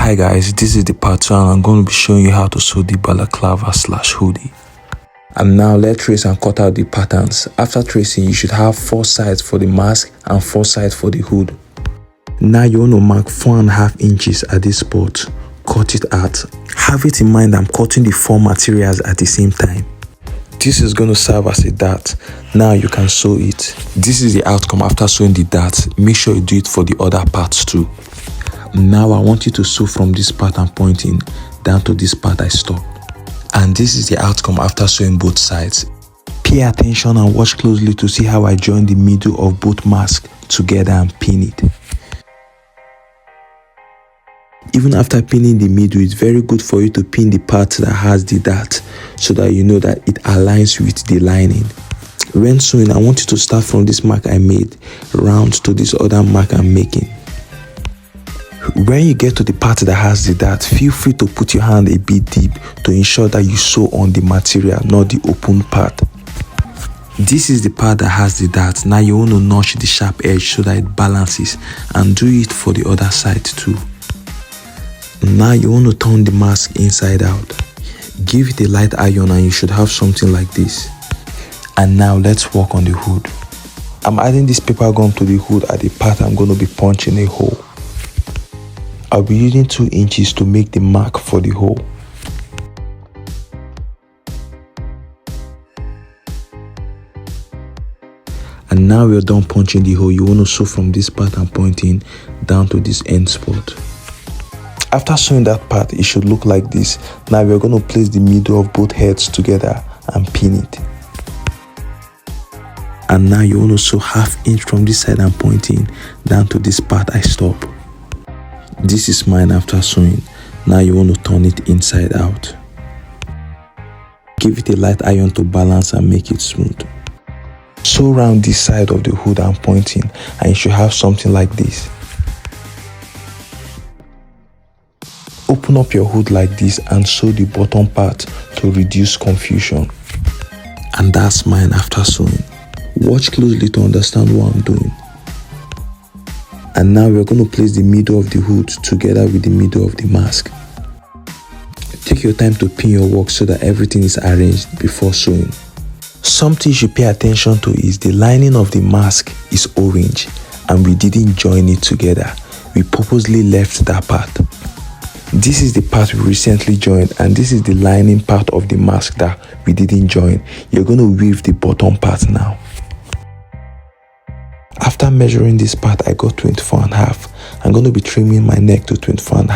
Hi guys, this is the part 2 and I'm going to be showing you how to sew the balaclava / hoodie. And now let's trace and cut out the patterns. After tracing, you should have 4 sides for the mask and 4 sides for the hood. Now you want to mark 4.5 inches at this spot. Cut it out. Have it in mind I'm cutting the 4 materials at the same time. This is going to serve as a dart. Now you can sew it. This is the outcome after sewing the dart. Make sure you do it for the other parts too. Now I want you to sew from this part I'm pointing down to this part I stopped. And this is the outcome after sewing both sides. Pay attention and watch closely to see how I join the middle of both masks together and pin it. Even after pinning the middle, it's very good for you to pin the part that has the dart so that you know that it aligns with the lining. When sewing, I want you to start from this mark I made round to this other mark I'm making. When you get to the part that has the dart, feel free to put your hand a bit deep to ensure that you sew on the material, not the open part. This is the part that has the dart. Now you want to notch the sharp edge so that it balances, and do it for the other side too. Now you want to turn the mask inside out. Give it a light iron and you should have something like this. And now let's work on the hood. I'm adding this paper gum to the hood at the part I'm going to be punching a hole. I'll be using 2 inches to make the mark for the hole. And now we're done punching the hole. You want to sew from this part I'm pointing down to this end spot. After sewing that part, it should look like this. Now we're going to place the middle of both heads together and pin it. And now you want to sew 1/2 inch from this side I'm pointing down to this part I stop. This is mine after sewing. Now you want to turn it inside out. Give it a light iron to balance and make it smooth. Sew around this side of the hood I'm pointing and you should have something like this. Open up your hood like this and sew the bottom part to reduce confusion. And that's mine after sewing. Watch closely to understand what I'm doing. And now we're going to place the middle of the hood together with the middle of the mask. Take your time to pin your work so that everything is arranged before sewing. Something you should pay attention to is the lining of the mask is orange and we didn't join it together. We purposely left that part. This is the part we recently joined and this is the lining part of the mask that we didn't join. You're going to weave the bottom part now. After measuring this part, I got 24.5. I'm going to be trimming my neck to 24.5